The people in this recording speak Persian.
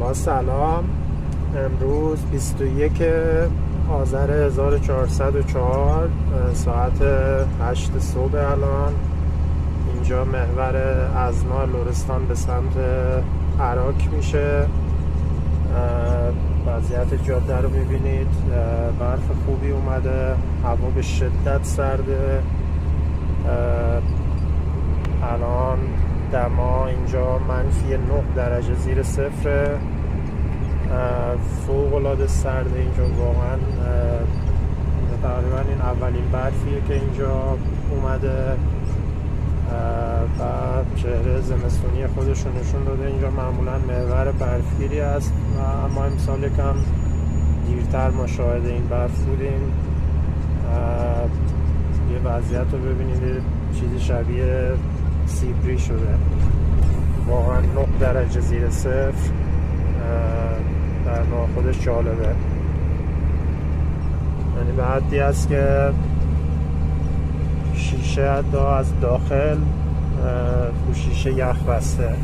با سلام. امروز 21 آذر 1404 ساعت 8 صبح. الان اینجا محور ازنا لرستان به سمت عراق میشه. وضعیت جاده رو میبینید، برف خوبی اومده، هوا به شدت سرده. الان دما اینجا -9 درجه زیر صفره، فوق العاده سرده اینجا واقعا. تقریبا این اولین برفیه که اینجا اومده و چهره زمستونی خودش رو نشون داده. اینجا معمولا محور برفگیری است و اما امسال یکم دیرتر ما شاهد این برف بودیم. یه وضعیت رو ببینید، چیزی شبیه سیبری شده، واقعا 9 درجه زیر صفر. در نوع خودش جالبه، یعنی به حدی است که شیشه حتی از داخل تو شیشه یخ بسته.